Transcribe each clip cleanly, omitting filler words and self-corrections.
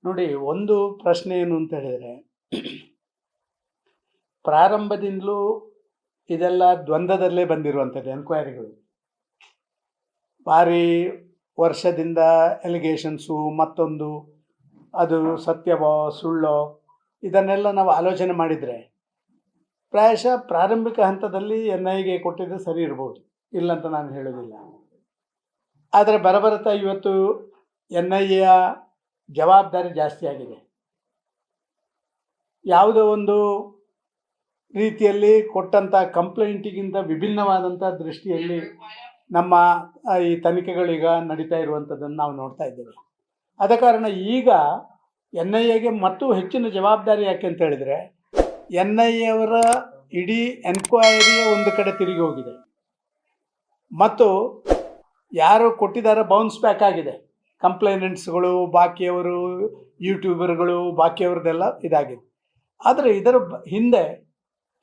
ನೋಡಿ, ಒಂದು ಪ್ರಶ್ನೆ ಏನು ಅಂತ ಹೇಳಿದರೆ, ಪ್ರಾರಂಭದಿಂದಲೂ ಇದೆಲ್ಲ ದ್ವಂದ್ವದಲ್ಲೇ ಬಂದಿರುವಂಥದ್ದು ಎನ್ಕ್ವೈರಿಗಳು. ಭಾರಿ ವರ್ಷದಿಂದ ಎಲಿಗೇಷನ್ಸು, ಮತ್ತೊಂದು ಅದು ಸತ್ಯವೋ ಸುಳ್ಳೋ ಇದನ್ನೆಲ್ಲ ನಾವು ಆಲೋಚನೆ ಮಾಡಿದರೆ ಪ್ರಾಯಶಃ ಪ್ರಾರಂಭಿಕ ಹಂತದಲ್ಲಿ NIAಗೆ ಕೊಟ್ಟಿದ್ದು ಸರಿ ಇರ್ಬೋದು, ಇಲ್ಲಂತ ನಾನು ಹೇಳೋದಿಲ್ಲ. ಆದರೆ ಬರಬರ್ತಾ ಇವತ್ತು NIAಯ ಜವಾಬ್ದಾರಿ ಜಾಸ್ತಿ ಆಗಿದೆ. ಯಾವುದೋ ಒಂದು ರೀತಿಯಲ್ಲಿ ಕೊಟ್ಟಂಥ ಕಂಪ್ಲೇಂಟಿಗಿಂತ ವಿಭಿನ್ನವಾದಂಥ ದೃಷ್ಟಿಯಲ್ಲಿ ನಮ್ಮ ಈ ತನಿಖೆಗಳೀಗ ನಡೀತಾ ಇರುವಂಥದ್ದನ್ನು ನಾವು ನೋಡ್ತಾ ಇದ್ದೇವೆ. ಆದ ಕಾರಣ ಈಗ NIAಗೆ ಮತ್ತು ಹೆಚ್ಚಿನ ಜವಾಬ್ದಾರಿ ಯಾಕೆ ಅಂತ ಹೇಳಿದರೆ, NIA ಅವರ ಇಡೀ ಎನ್ಕ್ವೈರಿಯ ಒಂದು ಕಡೆ ತಿರುಗಿ ಹೋಗಿದೆ ಮತ್ತು ಯಾರು ಕೊಟ್ಟಿದ್ದಾರೆ ಬೌನ್ಸ್ ಬ್ಯಾಕ್ ಆಗಿದೆ. ಕಂಪ್ಲೇನೆಂಟ್ಸ್ಗಳು, ಬಾಕಿಯವರು, ಯೂಟ್ಯೂಬರ್ಗಳು, ಬಾಕಿಯವ್ರದ್ದೆಲ್ಲ ಇದಾಗಿದೆ. ಆದರೆ ಇದರ ಹಿಂದೆ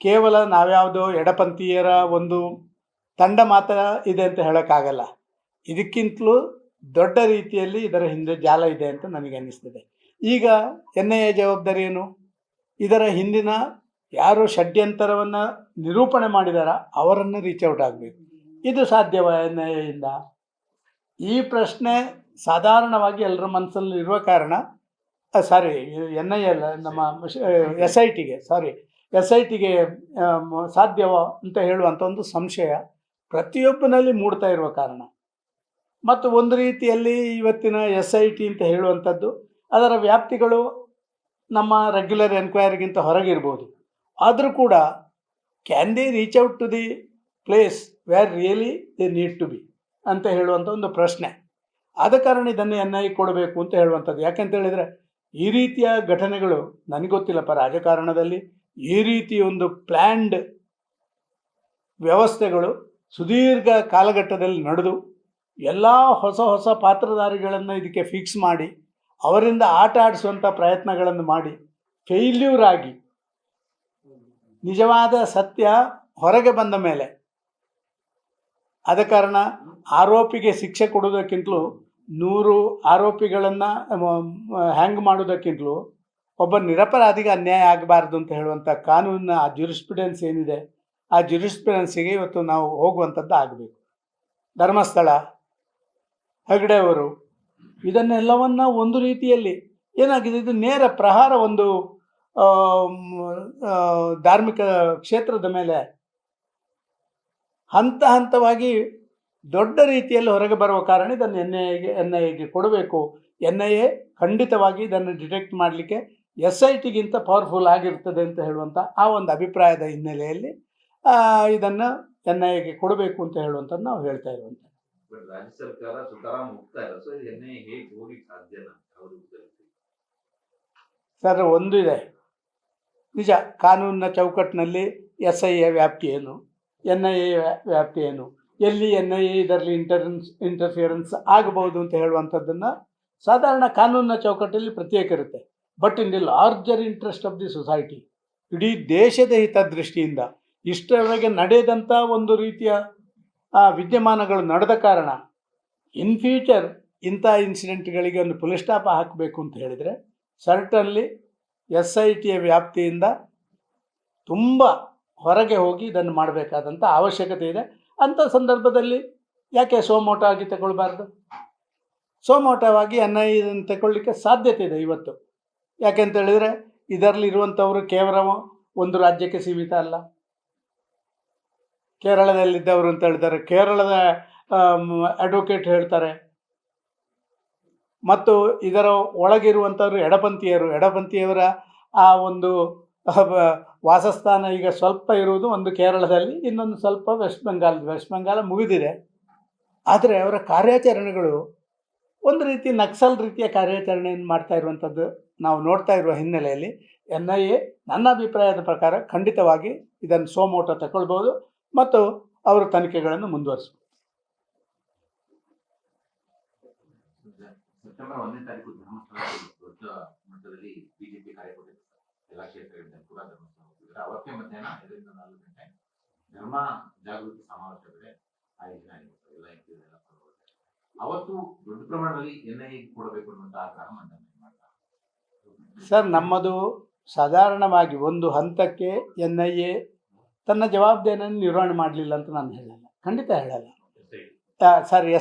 ಕೇವಲ ನಾವ್ಯಾವುದೋ ಎಡಪಂಥೀಯರ ಒಂದು ತಂಡ ಮಾತ್ರ ಇದೆ ಅಂತ ಹೇಳೋಕ್ಕಾಗಲ್ಲ. ಇದಕ್ಕಿಂತಲೂ ದೊಡ್ಡ ರೀತಿಯಲ್ಲಿ ಇದರ ಹಿಂದೆ ಜಾಲ ಇದೆ ಅಂತ ನನಗೆ ಅನ್ನಿಸ್ತದೆ. ಈಗ NIA ಜವಾಬ್ದಾರಿ ಏನು? ಇದರ ಹಿಂದಿನ ಯಾರು ಷಡ್ಯಂತರವನ್ನು ನಿರೂಪಣೆ ಮಾಡಿದಾರ ಅವರನ್ನು ರೀಚ್ ಔಟ್ ಆಗಬೇಕು. ಇದು ಸಾಧ್ಯವ NIAಯಿಂದ? ಈ ಪ್ರಶ್ನೆ ಸಾಧಾರಣವಾಗಿ ಎಲ್ಲರ ಮನಸ್ಸಲ್ಲಿ ಇರುವ ಕಾರಣ NIA ಅಲ್ಲ, ನಮ್ಮ SITಗೆ ಸಾಧ್ಯವೋ ಅಂತ ಹೇಳುವಂಥ ಒಂದು ಸಂಶಯ ಪ್ರತಿಯೊಬ್ಬನಲ್ಲಿ ಮೂಡ್ತಾ ಇರುವ ಕಾರಣ, ಮತ್ತು ಒಂದು ರೀತಿಯಲ್ಲಿ ಇವತ್ತಿನ SIT ಅಂತ ಹೇಳುವಂಥದ್ದು ಅದರ ವ್ಯಾಪ್ತಿಗಳು ನಮ್ಮ ರೆಗ್ಯುಲರ್ ಎನ್ಕ್ವೈರಿಗಿಂತ ಹೊರಗಿರ್ಬೋದು. ಆದರೂ ಕೂಡ can they reach out to the place where really they need to be ಅಂತ ಹೇಳುವಂಥ ಒಂದು ಪ್ರಶ್ನೆ. ಆದ ಕಾರಣ ಇದನ್ನು NIA ಕೊಡಬೇಕು ಅಂತ ಹೇಳುವಂಥದ್ದು. ಯಾಕೆಂತ ಹೇಳಿದರೆ ಈ ರೀತಿಯ ಘಟನೆಗಳು ನನಗೆ ಗೊತ್ತಿಲ್ಲಪ್ಪ, ರಾಜಕಾರಣದಲ್ಲಿ ಈ ರೀತಿ ಒಂದು ಪ್ಲ್ಯಾಂಡ್ ವ್ಯವಸ್ಥೆಗಳು ಸುದೀರ್ಘ ಕಾಲಘಟ್ಟದಲ್ಲಿ ನಡೆದು ಎಲ್ಲ ಹೊಸ ಹೊಸ ಪಾತ್ರಧಾರಿಗಳನ್ನು ಇದಕ್ಕೆ ಫಿಕ್ಸ್ ಮಾಡಿ ಅವರಿಂದ ಆಟ ಆಡಿಸುವಂಥ ಪ್ರಯತ್ನಗಳನ್ನು ಮಾಡಿ ಫೇಲ್ಯೂರ್ ಆಗಿ ನಿಜವಾದ ಸತ್ಯ ಹೊರಗೆ ಬಂದ ಮೇಲೆ ಆದ ಕಾರಣ ಆರೋಪಿಗೆ ಶಿಕ್ಷೆ ಕೊಡುವುದಕ್ಕಿಂತಲೂ 100 ಆರೋಪಿಗಳನ್ನು ಹ್ಯಾಂಗ್ ಮಾಡೋದಕ್ಕಿಂತಲೂ ಒಬ್ಬ ನಿರಪರಾಧಿಗೆ ಅನ್ಯಾಯ ಆಗಬಾರ್ದು ಅಂತ ಹೇಳುವಂಥ ಕಾನೂನಿನ ಆ ಜುರಿಸ್ಪ್ರುಡೆನ್ಸ್ ಏನಿದೆ, ಆ ಜುರಿಸ್ಪ್ರುಡೆನ್ಸಿಗೆ ಇವತ್ತು ನಾವು ಹೋಗುವಂಥದ್ದು ಆಗಬೇಕು. ಧರ್ಮಸ್ಥಳ, ಹೆಗ್ಡೆ ಅವರು ಇದನ್ನೆಲ್ಲವನ್ನು ಒಂದು ರೀತಿಯಲ್ಲಿ ಏನಾಗಿದೆ, ಇದು ನೇರ ಪ್ರಹಾರ ಒಂದು ಧಾರ್ಮಿಕ ಕ್ಷೇತ್ರದ ಮೇಲೆ ಹಂತ ಹಂತವಾಗಿ ದೊಡ್ಡ ರೀತಿಯಲ್ಲಿ ಹೊರಗೆ ಬರುವ ಕಾರಣ ಇದನ್ನು NIAಗೆ ಕೊಡಬೇಕು. NIA ಖಂಡಿತವಾಗಿ ಇದನ್ನು ಡಿಟೆಕ್ಟ್ ಮಾಡಲಿಕ್ಕೆ SITಗಿಂತ ಪವರ್ಫುಲ್ ಆಗಿರ್ತದೆ ಅಂತ ಹೇಳುವಂಥ ಆ ಒಂದು ಅಭಿಪ್ರಾಯದ ಹಿನ್ನೆಲೆಯಲ್ಲಿ ಇದನ್ನು NIAಗೆ ಕೊಡಬೇಕು ಅಂತ ಹೇಳುವಂಥದ್ದು ನಾವು ಹೇಳ್ತಾ ಇರುವಂಥದ್ದು. ರಾಜ್ಯ ಸರ್ಕಾರ ಸುತಾರಾಮ್ ಹೋಗ್ತಾ ಇಲ್ಲ, ಸೊ NIA ಹೇಗೆ ಹೋಗ್ಲಿಕ್ಕೆ ಸಾಧ್ಯನಾ? ಸರ್, ಒಂದು ಇದೆ ನಿಜ, ಕಾನೂನಿನ ಚೌಕಟ್ಟಿನಲ್ಲಿ SIA ವ್ಯಾಪ್ತಿ ಏನು, NIA ವ್ಯಾಪ್ತಿ ಏನು, ಎಲ್ಲಿ NIA ಇದರಲ್ಲಿ ಇಂಟರ್ಫಿಯರೆನ್ಸ್ ಆಗಬಹುದು ಅಂತ ಹೇಳುವಂಥದ್ದನ್ನು ಸಾಧಾರಣ ಕಾನೂನಿನ ಚೌಕಟ್ಟಲ್ಲಿ ಪ್ರತ್ಯೇಕ ಇರುತ್ತೆ. But in the larger interest of the society, ಇಡೀ ದೇಶದ ಹಿತದೃಷ್ಟಿಯಿಂದ ಇಷ್ಟರವರೆಗೆ ನಡೆದಂಥ ಒಂದು ರೀತಿಯ ವಿದ್ಯಮಾನಗಳು ನಡೆದ ಕಾರಣ ಇನ್ ಫ್ಯೂಚರ್ ಇಂಥ ಇನ್ಸಿಡೆಂಟ್ಗಳಿಗೆ ಒಂದು ಫುಲ್ ಸ್ಟಾಪ್ ಹಾಕಬೇಕು ಅಂತ ಹೇಳಿದರೆ ಸರ್ಟನ್ಲಿ SITಯ ವ್ಯಾಪ್ತಿಯಿಂದ ತುಂಬ ಹೊರಗೆ ಹೋಗಿ ಇದನ್ನು ಮಾಡಬೇಕಾದಂಥ ಅವಶ್ಯಕತೆ ಇದೆ. ಅಂಥ ಸಂದರ್ಭದಲ್ಲಿ ಯಾಕೆ ಸೋಮೋಟೋ ಆಗಿ ತಗೊಳ್ಬಾರ್ದು? ಸೋಮೋಟವಾಗಿ NIA ಇದನ್ನು ತಗೊಳ್ಳಿಕ್ಕೆ ಸಾಧ್ಯತೆ ಇದೆ ಇವತ್ತು. ಯಾಕೆಂತ ಹೇಳಿದರೆ ಇದರಲ್ಲಿ ಇರುವಂಥವರು ಕೇವಲ ಒಂದು ರಾಜ್ಯಕ್ಕೆ ಸೀಮಿತ ಅಲ್ಲ. ಕೇರಳದಲ್ಲಿದ್ದವರು ಅಂತ ಹೇಳ್ತಾರೆ, ಕೇರಳದ ಅಡ್ವೊಕೇಟ್ ಹೇಳ್ತಾರೆ, ಮತ್ತು ಇದರ ಒಳಗಿರುವಂಥವ್ರು ಎಡಪಂಥೀಯವರ ಆ ಒಂದು ವಾಸಸ್ಥಾನ ಈಗ ಸ್ವಲ್ಪ ಇರುವುದು ಒಂದು ಕೇರಳದಲ್ಲಿ, ಇನ್ನೊಂದು ಸ್ವಲ್ಪ ವೆಸ್ಟ್ ಬೆಂಗಾಲ ಮುಗಿದಿದೆ. ಆದರೆ ಅವರ ಕಾರ್ಯಾಚರಣೆಗಳು ಒಂದು ರೀತಿ ನಕ್ಸಲ್ ರೀತಿಯ ಕಾರ್ಯಾಚರಣೆಯನ್ನು ಮಾಡ್ತಾ ಇರುವಂಥದ್ದು ನಾವು ನೋಡ್ತಾ ಇರುವ ಹಿನ್ನೆಲೆಯಲ್ಲಿ NIA ನನ್ನ ಅಭಿಪ್ರಾಯದ ಪ್ರಕಾರ ಖಂಡಿತವಾಗಿ ಇದನ್ನು ಸೋಮೋಟೋ ತಗೊಳ್ಬೋದು ಮತ್ತು ಅವರು ತನಿಖೆಗಳನ್ನು ಮುಂದುವರಿಸಬಹುದು. ಸೆಪ್ಟೆಂಬರ್ 1ನೇ ತಾರೀಕು ಧರ್ಮಸ್ಥಳದಲ್ಲಿ ದೊಡ್ಡ ಮಟ್ಟದಲ್ಲಿ ಬಿಜೆಪಿ ಕಾರ್ಯಕರ್ತರು ಎಲ್ಲ ಕ್ಷೇತ್ರಗಳಿಂದ ಕೂಡ ಧರ್ಮಸ್ಥಳ ಹೋಗಿದ್ದಾರೆ. ಅವತ್ತೇ ಮಧ್ಯಾಹ್ನ 5 ರಿಂದ 4 ಗಂಟೆ ಧರ್ಮ ಜಾಗೃತಿ ಸಮಾವೇಶ ಬೇರೆ ಆಯೋಜನೆ ಆಗಿರುತ್ತೆ. ಎಲ್ಲ ಇಂಟಿಯೆಲ್ಲ ಅವತ್ತು ದೊಡ್ಡ ಪ್ರಮಾಣದಲ್ಲಿ NIA ಕೊಡಬೇಕು ಅನ್ನುವಂಥ ಆಗ್ರಹ ಮಂಡನೆ ಮಾಡ್ತಾರೆ. ಸರ್, ನಮ್ಮದು ಸಾಧಾರಣವಾಗಿ ಒಂದು ಹಂತಕ್ಕೆ NIA ತನ್ನ ಜವಾಬ್ದಾರಿಯನ್ನು ನಿರ್ವಹಣೆ ಮಾಡಲಿಲ್ಲ ಅಂತ ನಾನು ಹೇಳಲ್ಲ, ಖಂಡಿತ ಹೇಳಲ್ಲ.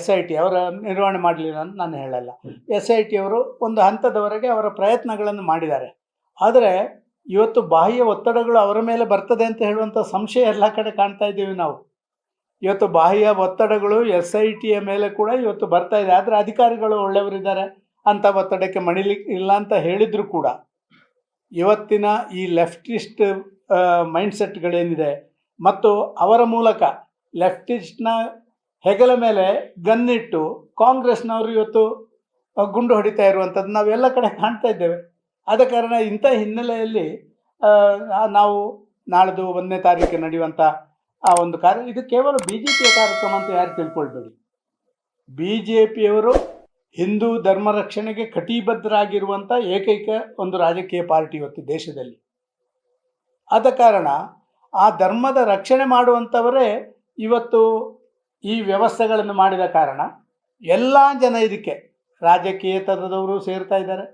SIT ಅವರ ನಿರ್ವಹಣೆ ಮಾಡಲಿಲ್ಲ ಅಂತ ನಾನು ಹೇಳಲ್ಲ. SIT ಅವರು ಒಂದು ಹಂತದವರೆಗೆ ಅವರ ಪ್ರಯತ್ನಗಳನ್ನು ಮಾಡಿದ್ದಾರೆ. ಆದರೆ ಇವತ್ತು ಬಾಹ್ಯ ಒತ್ತಡಗಳು ಅವರ ಮೇಲೆ ಬರ್ತದೆ ಅಂತ ಹೇಳುವಂಥ ಸಂಶಯ ಎಲ್ಲ ಕಡೆ ಕಾಣ್ತಾ ಇದ್ದೀವಿ ನಾವು. ಇವತ್ತು ಬಾಹ್ಯ ಒತ್ತಡಗಳು SITಯ ಮೇಲೆ ಕೂಡ ಇವತ್ತು ಬರ್ತಾ ಇದೆ. ಆದರೆ ಅಧಿಕಾರಿಗಳು ಒಳ್ಳೆಯವರಿದ್ದಾರೆ, ಅಂಥ ಒತ್ತಡಕ್ಕೆ ಮಣಿಲಿಕ್ಕೆ ಇಲ್ಲ ಅಂತ ಹೇಳಿದರೂ ಕೂಡ ಇವತ್ತಿನ ಈ ಲೆಫ್ಟಿಸ್ಟ್ ಮೈಂಡ್ಸೆಟ್ಗಳೇನಿದೆ ಮತ್ತು ಅವರ ಮೂಲಕ ಲೆಫ್ಟಿಸ್ಟ್ನ ಹೆಗಲ ಮೇಲೆ ಗನ್ನಿಟ್ಟು ಕಾಂಗ್ರೆಸ್ನವರು ಇವತ್ತು ಗುಂಡು ಹೊಡಿತಾ ಇರುವಂಥದ್ದು ನಾವೆಲ್ಲ ಕಡೆ ಕಾಣ್ತಾ ಇದ್ದೇವೆ. ಆದ ಕಾರಣ ಇಂಥ ಹಿನ್ನೆಲೆಯಲ್ಲಿ ನಾವು ನಾಳ್ದು 1ನೇ ತಾರೀಕು ನಡೆಯುವಂಥ ಆ ಒಂದು ಇದು ಕೇವಲ BJPಯ ಕಾರ್ಯಕ್ರಮ ಅಂತ ಯಾರು ತಿಳ್ಕೊಳ್ಬೇಡಿ. BJPಯವರು ಹಿಂದೂ ಧರ್ಮ ರಕ್ಷಣೆಗೆ ಕಟಿಬದ್ಧರಾಗಿರುವಂಥ ಏಕೈಕ ಒಂದು ರಾಜಕೀಯ ಪಾರ್ಟಿ ಇವತ್ತು ದೇಶದಲ್ಲಿ. ಆದ ಕಾರಣ ಆ ಧರ್ಮದ ರಕ್ಷಣೆ ಮಾಡುವಂಥವರೇ ಇವತ್ತು ಈ ವ್ಯವಸ್ಥೆಗಳನ್ನು ಮಾಡಿದ ಕಾರಣ ಎಲ್ಲ ಜನ ಇದಕ್ಕೆ ರಾಜಕೀಯೇತರದವರು ಸೇರ್ತಾ ಇದ್ದಾರೆ.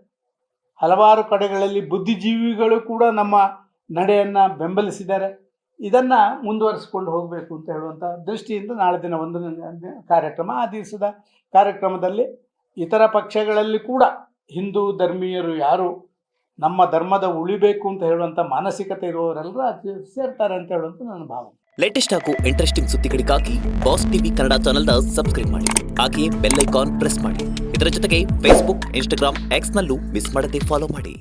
ಹಲವಾರು ಕಡೆಗಳಲ್ಲಿ ಬುದ್ಧಿಜೀವಿಗಳು ಕೂಡ ನಮ್ಮ ನಡೆಯನ್ನು ಬೆಂಬಲಿಸಿದ್ದಾರೆ. ಇದನ್ನು ಮುಂದುವರಿಸಿಕೊಂಡು ಹೋಗಬೇಕು ಅಂತ ಹೇಳುವಂಥ ದೃಷ್ಟಿಯಿಂದ ನಾಳೆ ದಿನ 1ನೇ ಕಾರ್ಯಕ್ರಮ. ಆ ದಿವಸದ ಕಾರ್ಯಕ್ರಮದಲ್ಲಿ ಇತರ ಪಕ್ಷಗಳಲ್ಲಿ ಕೂಡ ಹಿಂದೂ ಧರ್ಮೀಯರು ಯಾರು ನಮ್ಮ ಧರ್ಮದ ಉಳಿಬೇಕು ಅಂತ ಹೇಳುವಂಥ ಮಾನಸಿಕತೆ ಇರುವವರೆಲ್ಲರೂ ಅದು ಸೇರ್ತಾರೆ ಅಂತ ಹೇಳುವಂಥ ನನ್ನ ಭಾವನೆ. ಲೇಟೆಸ್ಟ್ ಹಾಗೂ ಇಂಟ್ರೆಸ್ಟಿಂಗ್ ಸುದ್ದಿಗಳಿಗಾಗಿ ಬಾಸ್ ಟಿವಿ ಕನ್ನಡ ಚಾನೆಲ್ನ ಸಬ್ಸ್ಕ್ರೈಬ್ ಮಾಡಿ. ಹಾಗೆಯೇ ಬೆಲ್ ಐಕಾನ್ ಪ್ರೆಸ್ ಮಾಡಿ. ಇದರ ಜೊತೆಗೆ ಫೇಸ್ಬುಕ್, ಇನ್ಸ್ಟಾಗ್ರಾಮ್, ಎಕ್ಸ್ನಲ್ಲೂ ಮಿಸ್ ಮಾಡದೆ ಫಾಲೋ ಮಾಡಿ.